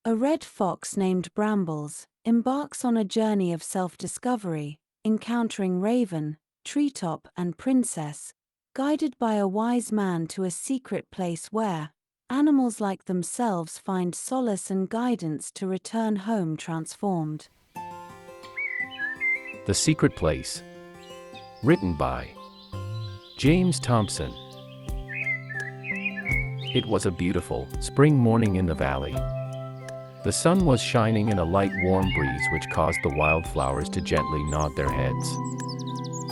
A red fox named Brambles embarks on a journey of self-discovery, encountering Raven, Treetop, and Princess, guided by a wise man to a secret place where animals like themselves find solace and guidance to return home transformed. The Secret Place. Written by James Thompson. It was a beautiful, spring morning in the valley. The sun was shining in a light, warm breeze which caused the wildflowers to gently nod their heads.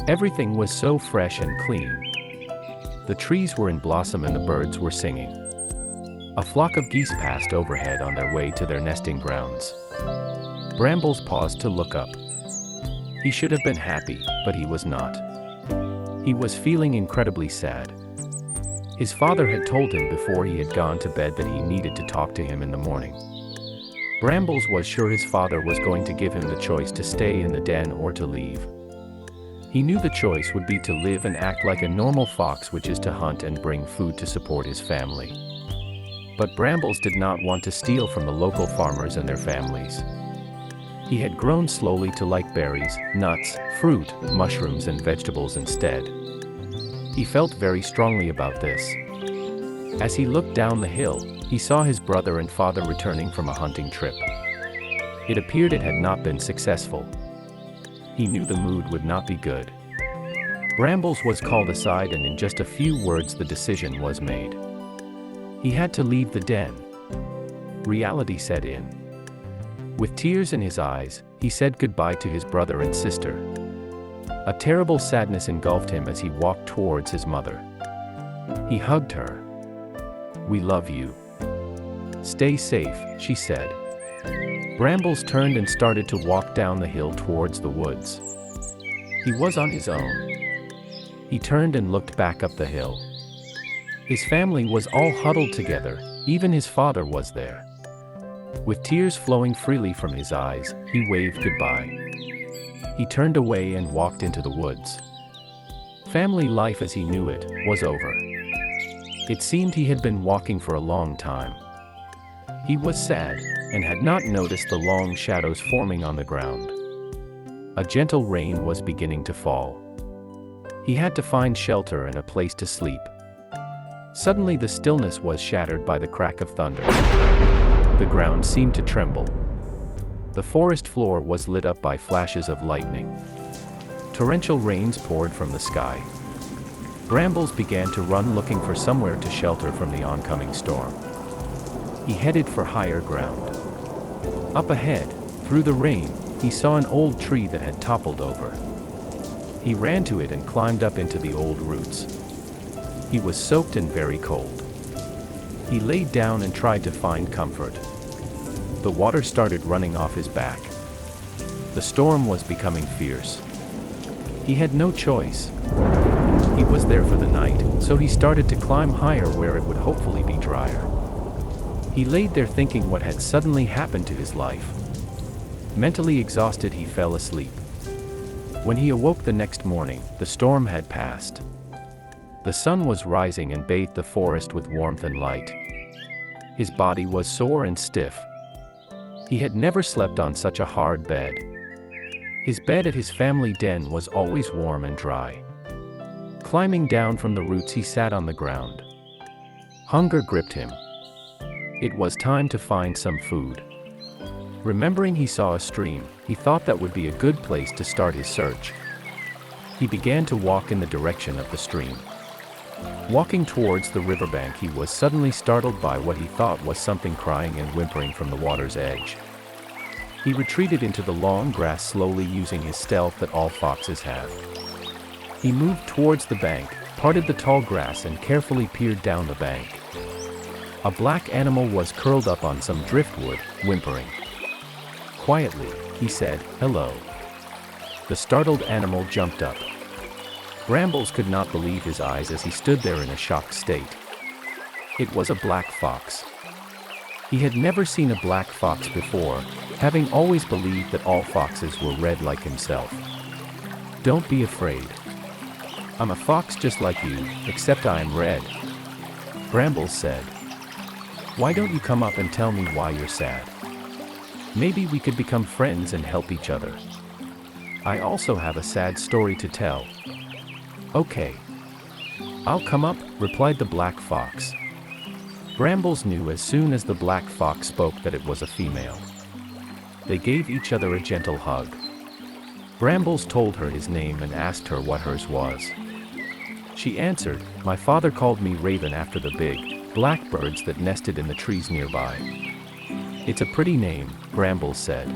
Everything was so fresh and clean. The trees were in blossom and the birds were singing. A flock of geese passed overhead on their way to their nesting grounds. Brambles paused to look up. He should have been happy, but he was not. He was feeling incredibly sad. His father had told him before he had gone to bed that he needed to talk to him in the morning. Brambles was sure his father was going to give him the choice to stay in the den or to leave. He knew the choice would be to live and act like a normal fox, which is to hunt and bring food to support his family. But Brambles did not want to steal from the local farmers and their families. He had grown slowly to like berries, nuts, fruit, mushrooms, and vegetables instead. He felt very strongly about this. As he looked down the hill, he saw his brother and father returning from a hunting trip. It appeared it had not been successful. He knew the mood would not be good. Brambles was called aside, and in just a few words the decision was made. He had to leave the den. Reality set in. With tears in his eyes, he said goodbye to his brother and sister. A terrible sadness engulfed him as he walked towards his mother. He hugged her. "We love you. Stay safe," she said. Brambles turned and started to walk down the hill towards the woods. He was on his own. He turned and looked back up the hill. His family was all huddled together, even his father was there. With tears flowing freely from his eyes, he waved goodbye. He turned away and walked into the woods. Family life as he knew it was over. It seemed he had been walking for a long time. He was sad, and had not noticed the long shadows forming on the ground. A gentle rain was beginning to fall. He had to find shelter and a place to sleep. Suddenly the stillness was shattered by the crack of thunder. The ground seemed to tremble. The forest floor was lit up by flashes of lightning. Torrential rains poured from the sky. Brambles began to run, looking for somewhere to shelter from the oncoming storm. He headed for higher ground. Up ahead, through the rain, he saw an old tree that had toppled over. He ran to it and climbed up into the old roots. He was soaked and very cold. He laid down and tried to find comfort. The water started running off his back. The storm was becoming fierce. He had no choice. He was there for the night, so he started to climb higher where it would hopefully be drier. He laid there thinking what had suddenly happened to his life. Mentally exhausted, he fell asleep. When he awoke the next morning, the storm had passed. The sun was rising and bathed the forest with warmth and light. His body was sore and stiff. He had never slept on such a hard bed. His bed at his family den was always warm and dry. Climbing down from the roots, he sat on the ground. Hunger gripped him. It was time to find some food. Remembering he saw a stream, he thought that would be a good place to start his search. He began to walk in the direction of the stream. Walking towards the riverbank, he was suddenly startled by what he thought was something crying and whimpering from the water's edge. He retreated into the long grass, slowly, using his stealth that all foxes have. He moved towards the bank, parted the tall grass, and carefully peered down the bank. A black animal was curled up on some driftwood, whimpering. Quietly, he said, "Hello." The startled animal jumped up. Brambles could not believe his eyes as he stood there in a shocked state. It was a black fox. He had never seen a black fox before, having always believed that all foxes were red like himself. "Don't be afraid. I'm a fox just like you, except I am red," Brambles said. Why don't you come up and tell me why you're sad? Maybe we could become friends and help each other. I also have a sad story to tell. Okay. I'll come up, replied the black fox. Brambles knew as soon as the black fox spoke that it was a female. They gave each other a gentle hug. Brambles told her his name and asked her what hers was. She answered, "My father called me Raven after the big, black birds that nested in the trees nearby." "It's a pretty name," Brambles said.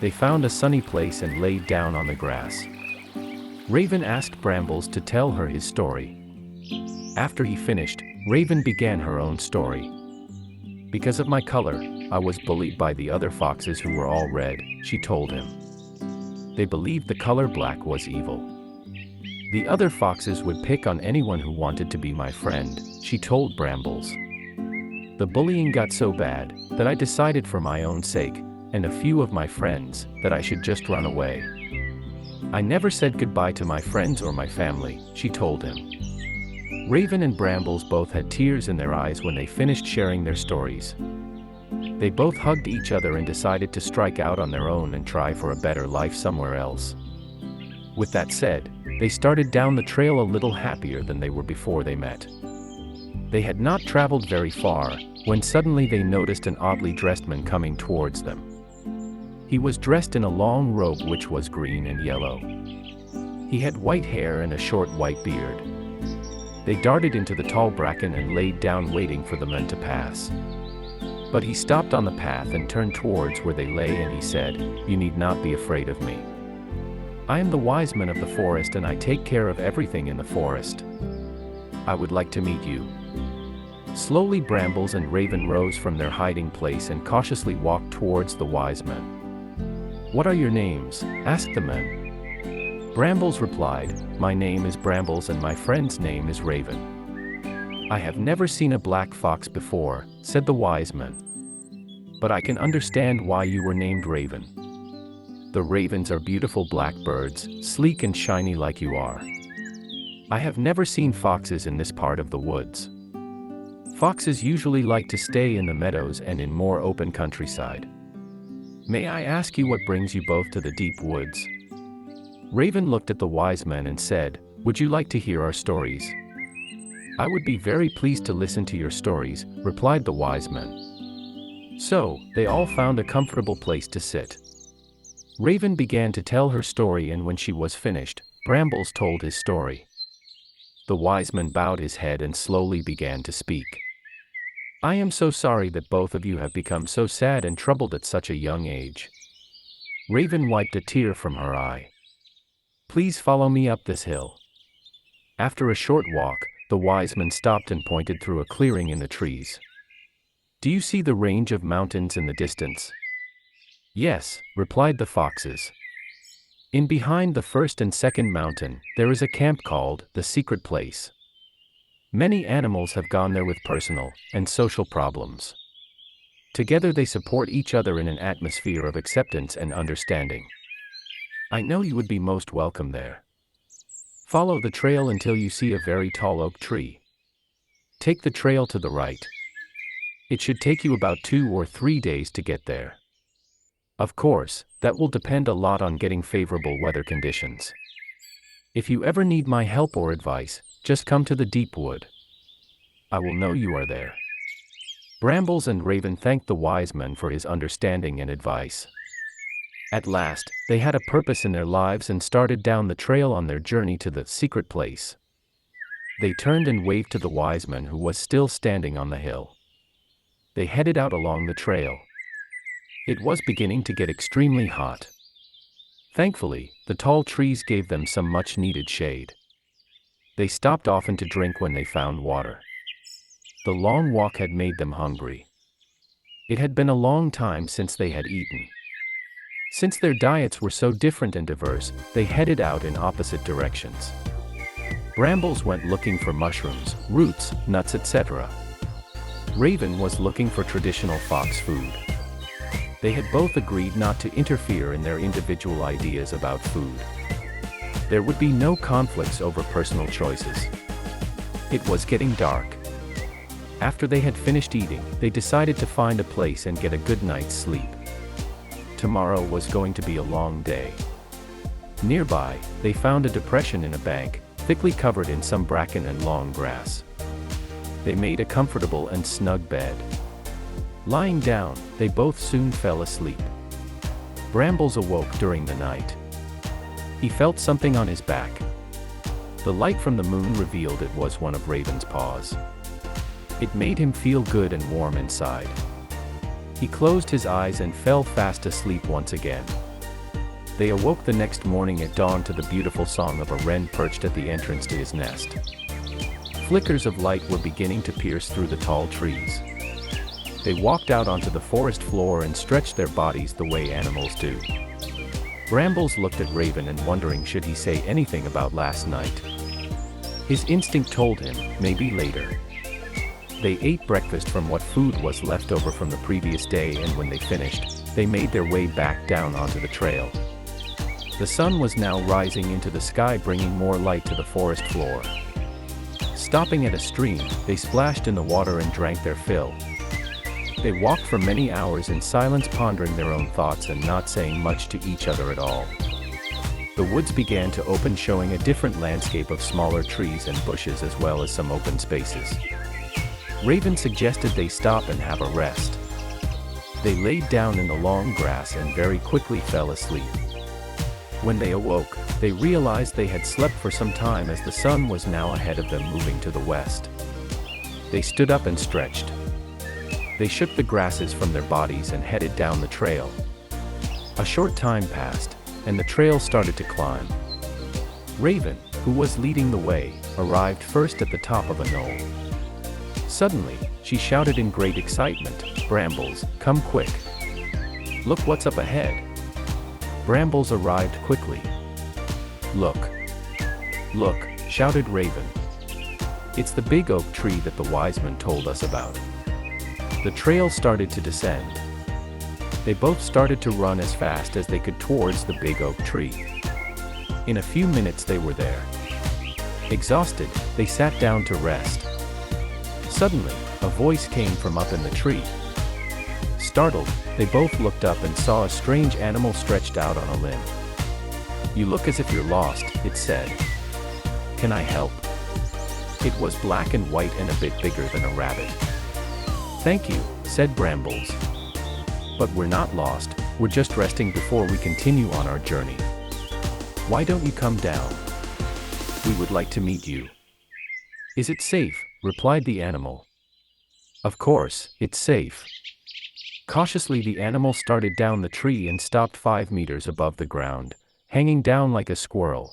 They found a sunny place and laid down on the grass. Raven asked Brambles to tell her his story. After he finished, Raven began her own story. "Because of my color, I was bullied by the other foxes who were all red," she told him. They believed the color black was evil. "The other foxes would pick on anyone who wanted to be my friend," she told Brambles. "The bullying got so bad that I decided for my own sake, and a few of my friends, that I should just run away. I never said goodbye to my friends or my family," she told him. Raven and Brambles both had tears in their eyes when they finished sharing their stories. They both hugged each other and decided to strike out on their own and try for a better life somewhere else. With that said, they started down the trail a little happier than they were before they met. They had not traveled very far, when suddenly they noticed an oddly dressed man coming towards them. He was dressed in a long robe which was green and yellow. He had white hair and a short white beard. They darted into the tall bracken and laid down waiting for the men to pass. But he stopped on the path and turned towards where they lay, and he said, "You need not be afraid of me. I am the wise man of the forest, and I take care of everything in the forest. I would like to meet you." Slowly Brambles and Raven rose from their hiding place and cautiously walked towards the wise men. "What are your names?" asked the men. Brambles replied, "My name is Brambles and my friend's name is Raven." "I have never seen a black fox before," said the wise man. "But I can understand why you were named Raven. The ravens are beautiful black birds, sleek and shiny like you are. I have never seen foxes in this part of the woods. Foxes usually like to stay in the meadows and in more open countryside. May I ask you what brings you both to the deep woods?" Raven looked at the wise men and said, "Would you like to hear our stories?" "I would be very pleased to listen to your stories," replied the wise men. So, they all found a comfortable place to sit. Raven began to tell her story, and when she was finished, Brambles told his story. The wise man bowed his head and slowly began to speak. "I am so sorry that both of you have become so sad and troubled at such a young age." Raven wiped a tear from her eye. "Please follow me up this hill." After a short walk, the wise man stopped and pointed through a clearing in the trees. "Do you see the range of mountains in the distance?" "Yes," replied the foxes. "In behind the first and second mountain, there is a camp called the Secret Place. Many animals have gone there with personal and social problems. Together they support each other in an atmosphere of acceptance and understanding. I know you would be most welcome there. Follow the trail until you see a very tall oak tree. Take the trail to the right. It should take you about 2 or 3 days to get there. Of course, that will depend a lot on getting favorable weather conditions. If you ever need my help or advice, just come to the deep wood. I will know you are there." Brambles and Raven thanked the wise man for his understanding and advice. At last, they had a purpose in their lives and started down the trail on their journey to the secret place. They turned and waved to the wise man who was still standing on the hill. They headed out along the trail. It was beginning to get extremely hot. Thankfully, the tall trees gave them some much-needed shade. They stopped often to drink when they found water. The long walk had made them hungry. It had been a long time since they had eaten. Since their diets were so different and diverse, they headed out in opposite directions. Brambles went looking for mushrooms, roots, nuts, etc. Raven was looking for traditional fox food. They had both agreed not to interfere in their individual ideas about food. There would be no conflicts over personal choices. It was getting dark. After they had finished eating, they decided to find a place and get a good night's sleep. Tomorrow was going to be a long day. Nearby, they found a depression in a bank, thickly covered in some bracken and long grass. They made a comfortable and snug bed. Lying down, they both soon fell asleep. Brambles awoke during the night. He felt something on his back. The light from the moon revealed it was one of Raven's paws. It made him feel good and warm inside. He closed his eyes and fell fast asleep once again. They awoke the next morning at dawn to the beautiful song of a wren perched at the entrance to his nest. Flickers of light were beginning to pierce through the tall trees. They walked out onto the forest floor and stretched their bodies the way animals do. Brambles looked at Raven and wondering should he say anything about last night. His instinct told him, maybe later. They ate breakfast from what food was left over from the previous day, and when they finished, they made their way back down onto the trail. The sun was now rising into the sky, bringing more light to the forest floor. Stopping at a stream, they splashed in the water and drank their fill. They walked for many hours in silence, pondering their own thoughts and not saying much to each other at all. The woods began to open, showing a different landscape of smaller trees and bushes as well as some open spaces. Raven suggested they stop and have a rest. They laid down in the long grass and very quickly fell asleep. When they awoke, they realized they had slept for some time, as the sun was now ahead of them, moving to the west. They stood up and stretched. They shook the grasses from their bodies and headed down the trail. A short time passed, and the trail started to climb. Raven, who was leading the way, arrived first at the top of a knoll. Suddenly, she shouted in great excitement, "Brambles, come quick! Look what's up ahead!" Brambles arrived quickly. "Look! Look!" shouted Raven. "It's the big oak tree that the wise man told us about." The trail started to descend. They both started to run as fast as they could towards the big oak tree. In a few minutes they were there. Exhausted, they sat down to rest. Suddenly, a voice came from up in the tree. Startled, they both looked up and saw a strange animal stretched out on a limb. "You look as if you're lost," it said. "Can I help?" It was black and white and a bit bigger than a rabbit. "Thank you," said Brambles. "But we're not lost, we're just resting before we continue on our journey. Why don't you come down? We would like to meet you." "Is it safe?" replied the animal. "Of course, it's safe." Cautiously the animal started down the tree and stopped 5 meters above the ground, hanging down like a squirrel.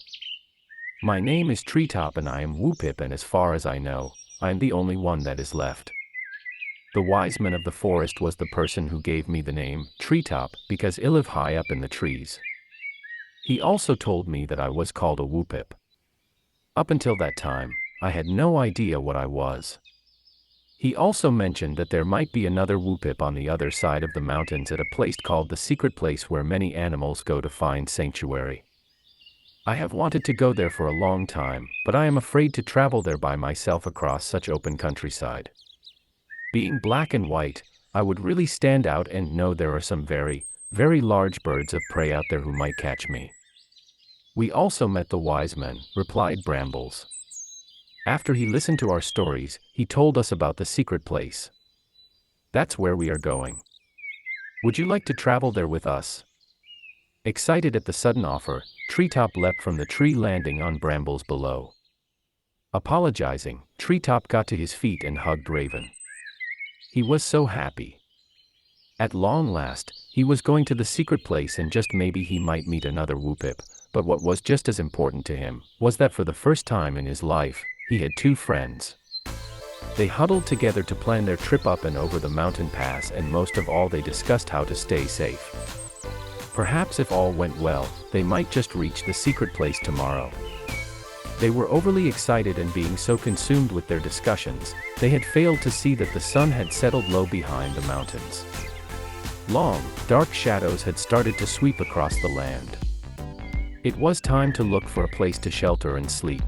"My name is Treetop and I am Woopip, and as far as I know, I am the only one that is left. The wise man of the forest was the person who gave me the name Treetop because I live high up in the trees. He also told me that I was called a Woopip. Up until that time, I had no idea what I was. He also mentioned that there might be another Woopip on the other side of the mountains at a place called the Secret Place, where many animals go to find sanctuary. I have wanted to go there for a long time, but I am afraid to travel there by myself across such open countryside. Being black and white, I would really stand out and know there are some very, very large birds of prey out there who might catch me." "We also met the wise men," replied Brambles. "After he listened to our stories, he told us about the secret place. That's where we are going. Would you like to travel there with us?" Excited at the sudden offer, Treetop leapt from the tree, landing on Brambles below. Apologizing, Treetop got to his feet and hugged Raven. He was so happy. At long last, he was going to the secret place, and just maybe he might meet another Woopip, but what was just as important to him was that for the first time in his life, he had 2 friends. They huddled together to plan their trip up and over the mountain pass, and most of all they discussed how to stay safe. Perhaps if all went well, they might just reach the secret place tomorrow. They were overly excited, and being so consumed with their discussions, they had failed to see that the sun had settled low behind the mountains. Long, dark shadows had started to sweep across the land. It was time to look for a place to shelter and sleep.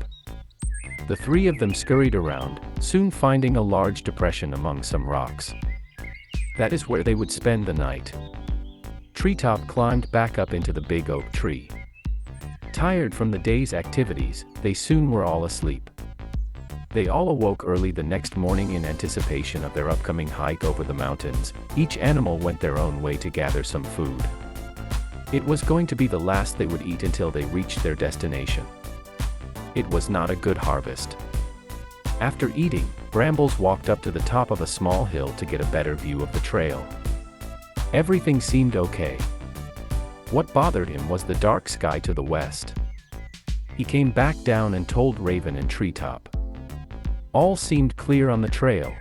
The three of them scurried around, soon finding a large depression among some rocks. That is where they would spend the night. Treetop climbed back up into the big oak tree. Tired from the day's activities, they soon were all asleep. They all awoke early the next morning in anticipation of their upcoming hike over the mountains. Each animal went their own way to gather some food. It was going to be the last they would eat until they reached their destination. It was not a good harvest. After eating, Brambles walked up to the top of a small hill to get a better view of the trail. Everything seemed okay. What bothered him was the dark sky to the west. He came back down and told Raven and Treetop. All seemed clear on the trail.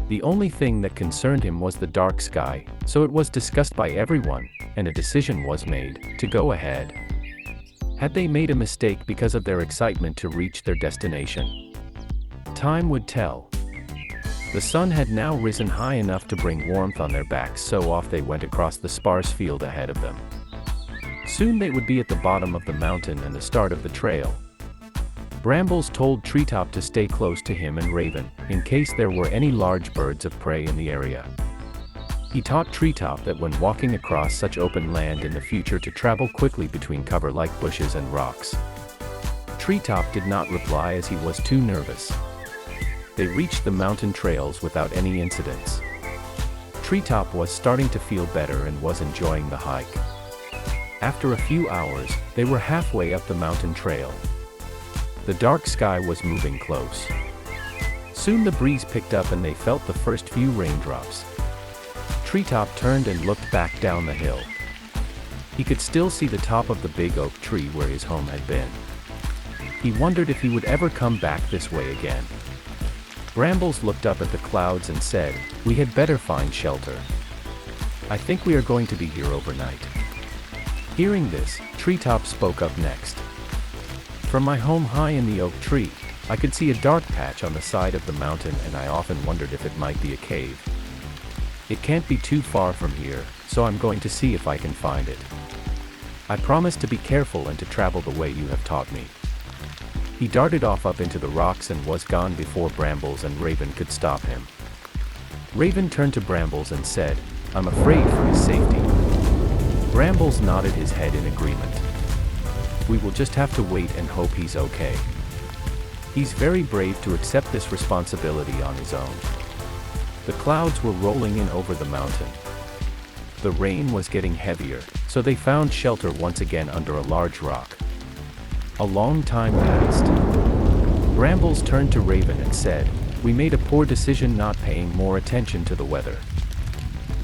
The only thing that concerned him was the dark sky, so it was discussed by everyone, and a decision was made to go ahead. Had they made a mistake because of their excitement to reach their destination? Time would tell. The sun had now risen high enough to bring warmth on their backs, so off they went across the sparse field ahead of them. Soon they would be at the bottom of the mountain and the start of the trail. Brambles told Treetop to stay close to him and Raven, in case there were any large birds of prey in the area. He taught Treetop that when walking across such open land in the future to travel quickly between cover like bushes and rocks. Treetop did not reply as he was too nervous. They reached the mountain trails without any incidents. Treetop was starting to feel better and was enjoying the hike. After a few hours, they were halfway up the mountain trail. The dark sky was moving close. Soon the breeze picked up and they felt the first few raindrops. Treetop turned and looked back down the hill. He could still see the top of the big oak tree where his home had been. He wondered if he would ever come back this way again. Brambles looked up at the clouds and said, "We had better find shelter. I think we are going to be here overnight." Hearing this, Treetop spoke up next. "From my home high in the oak tree, I could see a dark patch on the side of the mountain and I often wondered if it might be a cave. It can't be too far from here, so I'm going to see if I can find it. I promise to be careful and to travel the way you have taught me." He darted off up into the rocks and was gone before Brambles and Raven could stop him. Raven turned to Brambles and said, "I'm afraid for his safety." Brambles nodded his head in agreement. "We will just have to wait and hope he's okay. He's very brave to accept this responsibility on his own." The clouds were rolling in over the mountain. The rain was getting heavier, so they found shelter once again under a large rock. A long time passed. Brambles turned to Raven and said, "We made a poor decision not paying more attention to the weather."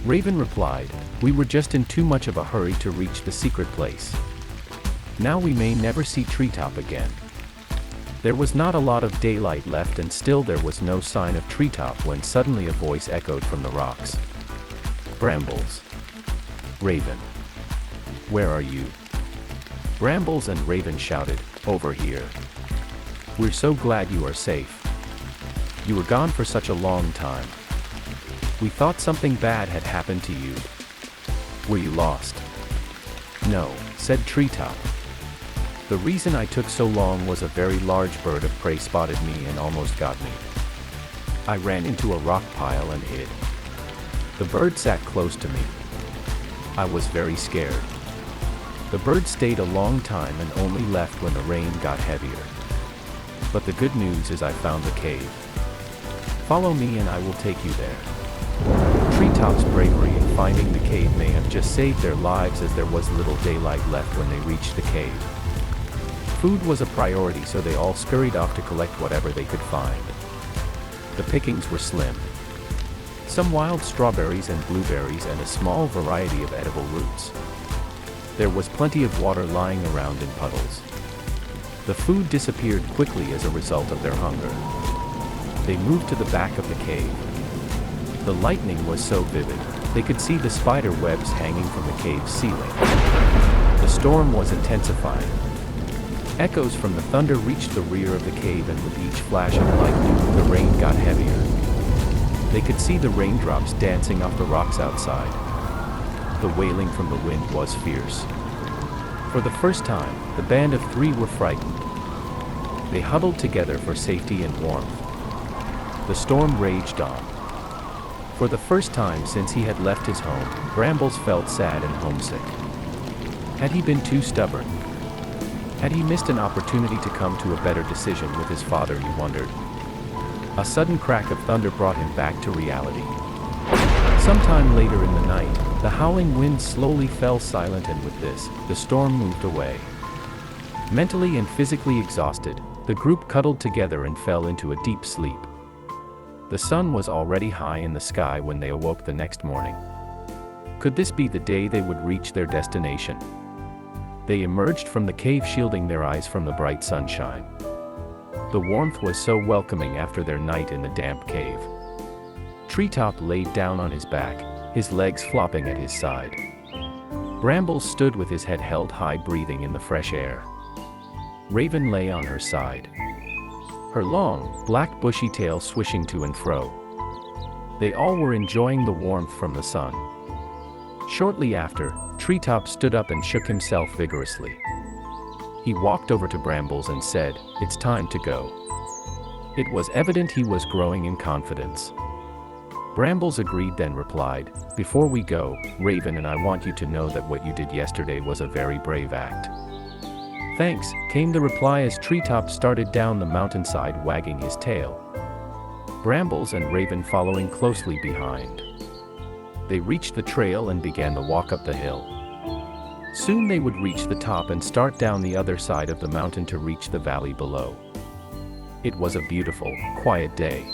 Raven replied, "We were just in too much of a hurry to reach the secret place. Now we may never see Treetop again." There was not a lot of daylight left and still there was no sign of Treetop when suddenly a voice echoed from the rocks. "Brambles. Raven. Where are you?" Brambles and Raven shouted, "Over here. We're so glad you are safe. You were gone for such a long time. We thought something bad had happened to you. Were you lost?" "No," said Treetop. "The reason I took so long was a very large bird of prey spotted me and almost got me. I ran into a rock pile and hid. The bird sat close to me. I was very scared. The bird stayed a long time and only left when the rain got heavier. But the good news is I found the cave. Follow me and I will take you there." Treetop's bravery in finding the cave may have just saved their lives as there was little daylight left when they reached the cave. Food was a priority, so they all scurried off to collect whatever they could find. The pickings were slim. Some wild strawberries and blueberries and a small variety of edible roots. There was plenty of water lying around in puddles. The food disappeared quickly as a result of their hunger. They moved to the back of the cave. The lightning was so vivid, they could see the spider webs hanging from the cave's ceiling. The storm was intensifying. Echoes from the thunder reached the rear of the cave, and with each flash of lightning, the rain got heavier. They could see the raindrops dancing off the rocks outside. The wailing from the wind was fierce. For the first time, the band of three were frightened. They huddled together for safety and warmth. The storm raged on. For the first time since he had left his home, Brambles felt sad and homesick. Had he been too stubborn? Had he missed an opportunity to come to a better decision with his father, he wondered. A sudden crack of thunder brought him back to reality. Sometime later in the night, the howling wind slowly fell silent, and with this, the storm moved away. Mentally and physically exhausted, the group cuddled together and fell into a deep sleep. The sun was already high in the sky when they awoke the next morning. Could this be the day they would reach their destination? They emerged from the cave, shielding their eyes from the bright sunshine. The warmth was so welcoming after their night in the damp cave. Treetop laid down on his back, his legs flopping at his side. Brambles stood with his head held high, breathing in the fresh air. Raven lay on her side, her long, black bushy tail swishing to and fro. They all were enjoying the warmth from the sun. Shortly after, Treetop stood up and shook himself vigorously. He walked over to Brambles and said, "It's time to go." It was evident he was growing in confidence. Brambles agreed, then replied, "Before we go, Raven and I want you to know that what you did yesterday was a very brave act." "Thanks," came the reply as Treetop started down the mountainside, wagging his tail. Brambles and Raven following closely behind. They reached the trail and began the walk up the hill. Soon they would reach the top and start down the other side of the mountain to reach the valley below. It was a beautiful, quiet day.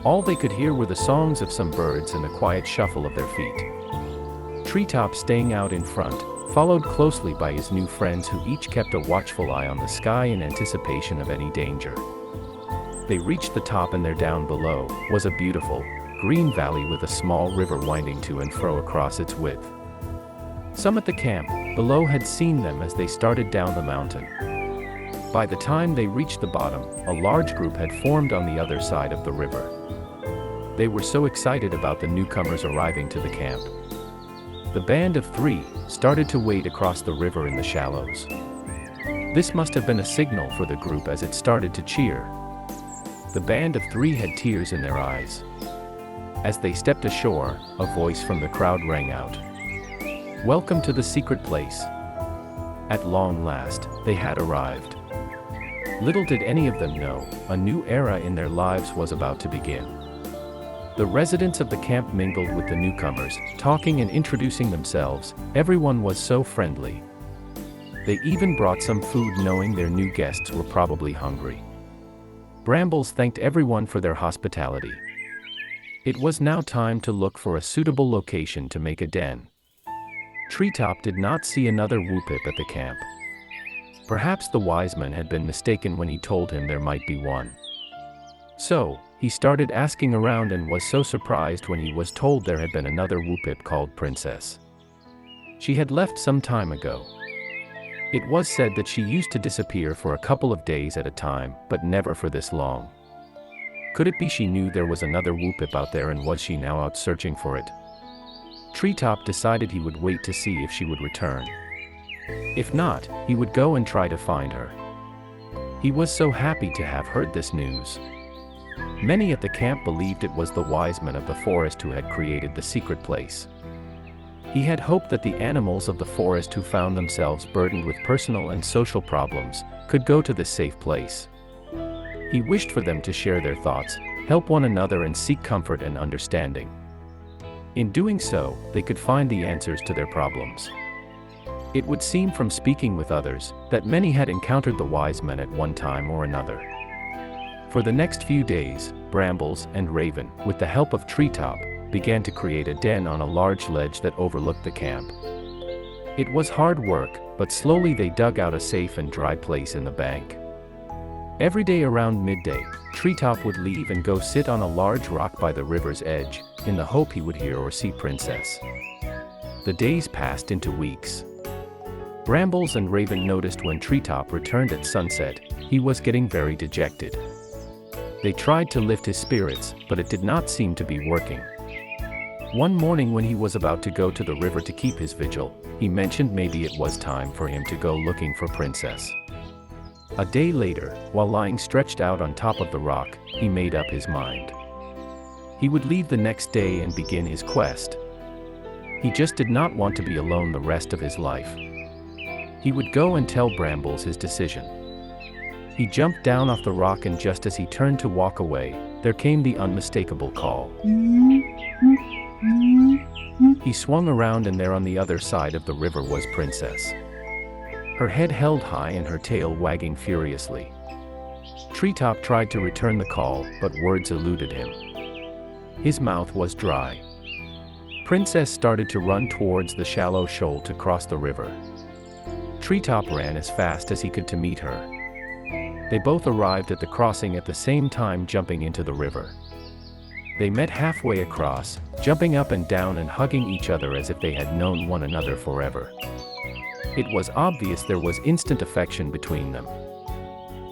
All they could hear were the songs of some birds and the quiet shuffle of their feet. Treetop staying out in front, followed closely by his new friends, who each kept a watchful eye on the sky in anticipation of any danger. They reached the top, and there down below was a beautiful, green valley with a small river winding to and fro across its width. Some at the camp below had seen them as they started down the mountain. By the time they reached the bottom, a large group had formed on the other side of the river. They were so excited about the newcomers arriving to the camp. The band of three started to wade across the river in the shallows. This must have been a signal for the group as it started to cheer. The band of three had tears in their eyes. As they stepped ashore, a voice from the crowd rang out. "Welcome to the secret place." At long last, they had arrived. Little did any of them know, a new era in their lives was about to begin. The residents of the camp mingled with the newcomers, talking and introducing themselves. Everyone was so friendly. They even brought some food, knowing their new guests were probably hungry. Brambles thanked everyone for their hospitality. It was now time to look for a suitable location to make a den. Treetop did not see another Whoopip at the camp. Perhaps the wise man had been mistaken when he told him there might be one. So, he started asking around and was so surprised when he was told there had been another Whoopip called Princess. She had left some time ago. It was said that she used to disappear for a couple of days at a time, but never for this long. Could it be she knew there was another Whoopip out there, and was she now out searching for it? Treetop decided he would wait to see if she would return. If not, he would go and try to find her. He was so happy to have heard this news. Many at the camp believed it was the wise man of the forest who had created the secret place. He had hoped that the animals of the forest who found themselves burdened with personal and social problems could go to this safe place. He wished for them to share their thoughts, help one another, and seek comfort and understanding. In doing so, they could find the answers to their problems. It would seem from speaking with others that many had encountered the wise men at one time or another. For the next few days, Brambles and Raven, with the help of Treetop, began to create a den on a large ledge that overlooked the camp. It was hard work, but slowly they dug out a safe and dry place in the bank. Every day around midday, Treetop would leave and go sit on a large rock by the river's edge, in the hope he would hear or see Princess. The days passed into weeks. Brambles and Raven noticed when Treetop returned at sunset, he was getting very dejected. They tried to lift his spirits, but it did not seem to be working. One morning when he was about to go to the river to keep his vigil, he mentioned maybe it was time for him to go looking for Princess. A day later, while lying stretched out on top of the rock, he made up his mind. He would leave the next day and begin his quest. He just did not want to be alone the rest of his life. He would go and tell Brambles his decision. He jumped down off the rock, and just as he turned to walk away, there came the unmistakable call. He swung around, and there on the other side of the river was Princess. Her head held high and her tail wagging furiously. Treetop tried to return the call, but words eluded him. His mouth was dry. Princess started to run towards the shallow shoal to cross the river. Treetop ran as fast as he could to meet her. They both arrived at the crossing at the same time, jumping into the river. They met halfway across, jumping up and down and hugging each other as if they had known one another forever. It was obvious there was instant affection between them.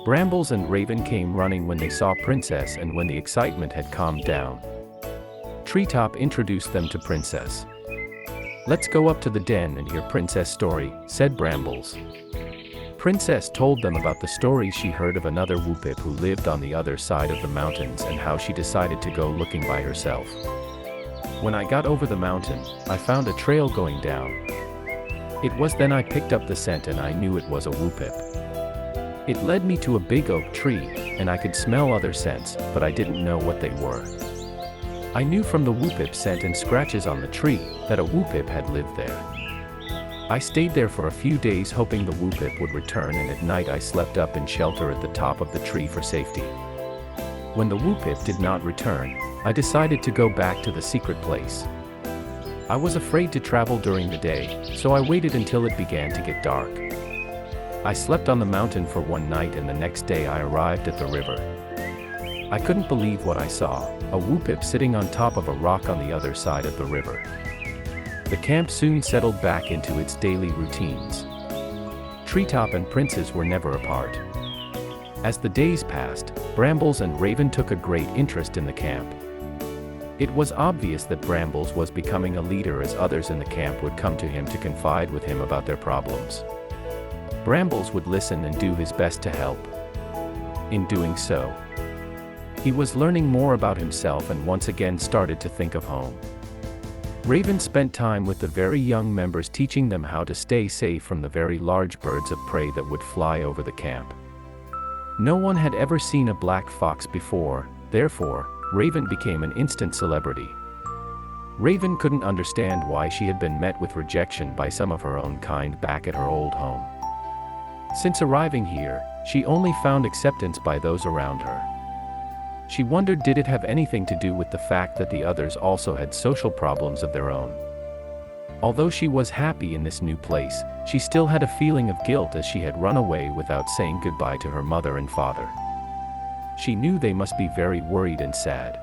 Brambles and Raven came running when they saw Princess, and when the excitement had calmed down, Treetop introduced them to Princess. "Let's go up to the den and hear Princess' story," said Brambles. Princess told them about the stories she heard of another Whoopip who lived on the other side of the mountains, and how she decided to go looking by herself. "When I got over the mountain, I found a trail going down. It was then I picked up the scent and I knew it was a Whoopip. It led me to a big oak tree, and I could smell other scents, but I didn't know what they were. I knew from the Whoopip scent and scratches on the tree that a Whoopip had lived there. I stayed there for a few days hoping the Whoopip would return, and at night I slept up in shelter at the top of the tree for safety. When the Whoopip did not return, I decided to go back to the secret place. I was afraid to travel during the day, so I waited until it began to get dark. I slept on the mountain for one night, and the next day I arrived at the river. I couldn't believe what I saw, a Whoopip sitting on top of a rock on the other side of the river. The camp soon settled back into its daily routines. Treetop and Princess were never apart. As the days passed, Brambles and Raven took a great interest in the camp. It was obvious that Brambles was becoming a leader, as others in the camp would come to him to confide with him about their problems. Brambles would listen and do his best to help. In doing so, he was learning more about himself and once again started to think of home. Raven spent time with the very young members, teaching them how to stay safe from the very large birds of prey that would fly over the camp. No one had ever seen a black fox before, therefore, Raven became an instant celebrity. Raven couldn't understand why she had been met with rejection by some of her own kind back at her old home. Since arriving here, she only found acceptance by those around her. She wondered, did it have anything to do with the fact that the others also had social problems of their own? Although she was happy in this new place, she still had a feeling of guilt as she had run away without saying goodbye to her mother and father. She knew they must be very worried and sad.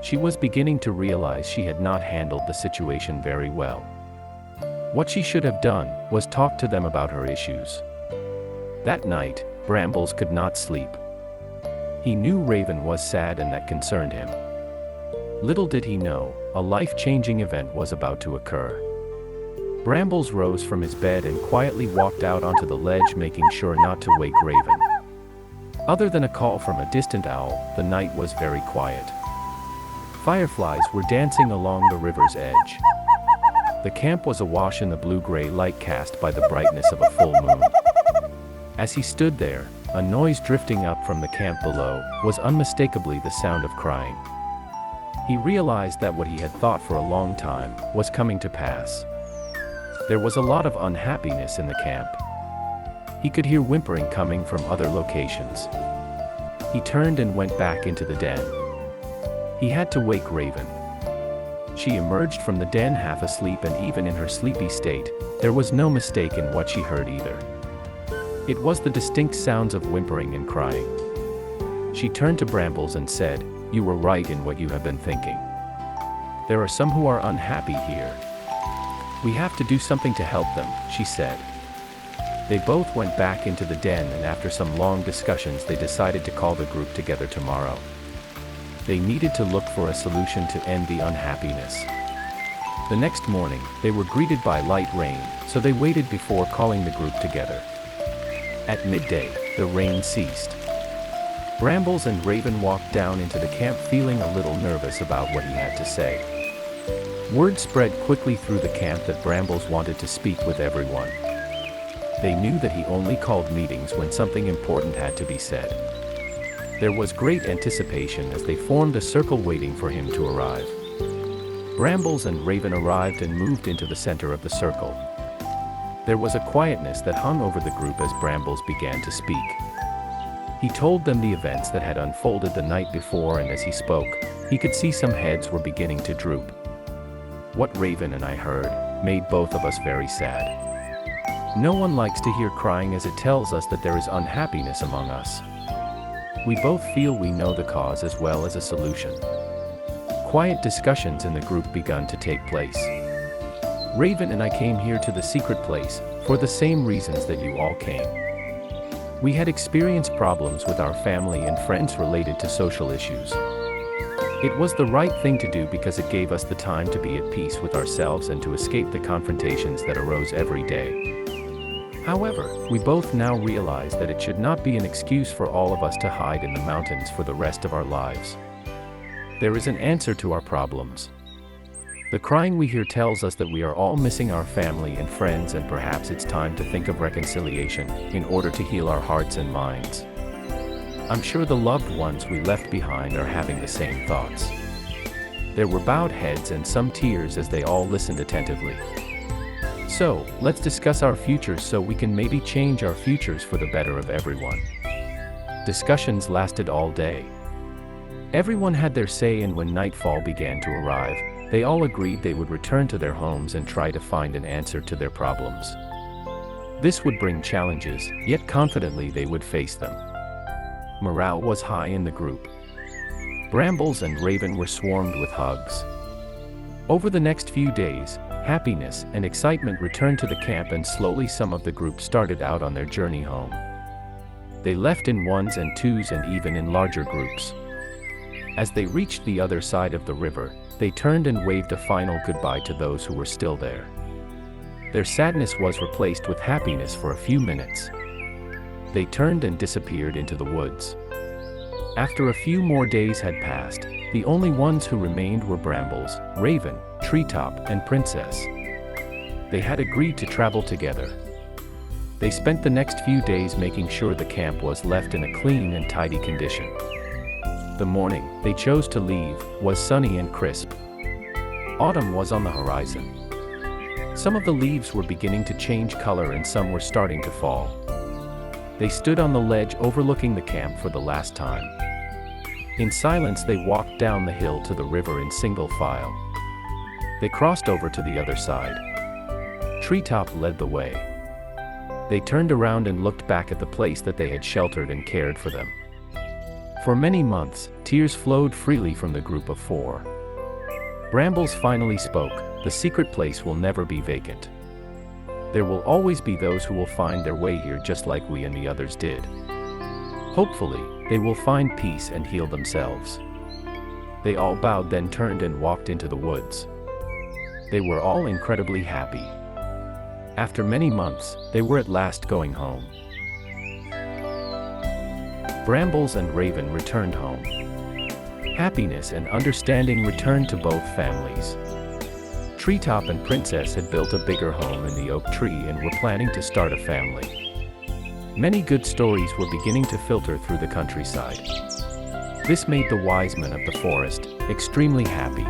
She was beginning to realize she had not handled the situation very well. What she should have done was talk to them about her issues. That night, Brambles could not sleep. He knew Raven was sad and that concerned him. Little did he know, a life-changing event was about to occur. Brambles rose from his bed and quietly walked out onto the ledge, making sure not to wake Raven. Other than a call from a distant owl, the night was very quiet. Fireflies were dancing along the river's edge. The camp was awash in the blue-gray light cast by the brightness of a full moon. As he stood there, a noise drifting up from the camp below was unmistakably the sound of crying. He realized that what he had thought for a long time was coming to pass. There was a lot of unhappiness in the camp. He could hear whimpering coming from other locations. He turned and went back into the den. He had to wake Raven. She emerged from the den half asleep, and even in her sleepy state, there was no mistake in what she heard either. It was the distinct sounds of whimpering and crying. She turned to Brambles and said, "You were right in what you have been thinking. There are some who are unhappy here. We have to do something to help them," she said. They both went back into the den, and after some long discussions they decided to call the group together tomorrow. They needed to look for a solution to end the unhappiness. The next morning, they were greeted by light rain, so they waited before calling the group together. At midday, the rain ceased. Brambles and Raven walked down into the camp feeling a little nervous about what he had to say. Word spread quickly through the camp that Brambles wanted to speak with everyone. They knew that he only called meetings when something important had to be said. There was great anticipation as they formed a circle waiting for him to arrive. Brambles and Raven arrived and moved into the center of the circle. There was a quietness that hung over the group as Brambles began to speak. He told them the events that had unfolded the night before, and as he spoke, he could see some heads were beginning to droop. What Raven and I heard made both of us very sad. No one likes to hear crying, as it tells us that there is unhappiness among us. We both feel we know the cause as well as a solution. Quiet discussions in the group began to take place. Raven and I came here to the secret place for the same reasons that you all came. We had experienced problems with our family and friends related to social issues. It was the right thing to do because it gave us the time to be at peace with ourselves and to escape the confrontations that arose every day. However, we both now realize that it should not be an excuse for all of us to hide in the mountains for the rest of our lives. There is an answer to our problems. The crying we hear tells us that we are all missing our family and friends, and perhaps it's time to think of reconciliation in order to heal our hearts and minds. I'm sure the loved ones we left behind are having the same thoughts. There were bowed heads and some tears as they all listened attentively. So, let's discuss our futures so we can maybe change our futures for the better of everyone. Discussions lasted all day. Everyone had their say, and when nightfall began to arrive, they all agreed they would return to their homes and try to find an answer to their problems. This would bring challenges, yet confidently they would face them. Morale was high in the group. Brambles and Raven were swarmed with hugs. Over the next few days, happiness and excitement returned to the camp, and slowly some of the group started out on their journey home. They left in ones and twos and even in larger groups. As they reached the other side of the river, they turned and waved a final goodbye to those who were still there. Their sadness was replaced with happiness for a few minutes. They turned and disappeared into the woods. After a few more days had passed, the only ones who remained were Brambles, Raven, Treetop, and Princess. They had agreed to travel together. They spent the next few days making sure the camp was left in a clean and tidy condition. The morning they chose to leave was sunny and crisp. Autumn was on the horizon. Some of the leaves were beginning to change color and some were starting to fall. They stood on the ledge overlooking the camp for the last time. In silence they walked down the hill to the river in single file. They crossed over to the other side. Treetop led the way. They turned around and looked back at the place that they had sheltered and cared for them. For many months, tears flowed freely from the group of four. Brambles finally spoke. The secret place will never be vacant. There will always be those who will find their way here just like we and the others did. Hopefully, they will find peace and heal themselves. They all bowed, then turned and walked into the woods. They were all incredibly happy. After many months, they were at last going home. Brambles and Raven returned home. Happiness and understanding returned to both families. Treetop and Princess had built a bigger home in the oak tree and were planning to start a family. Many good stories were beginning to filter through the countryside. This made the wise men of the forest extremely happy.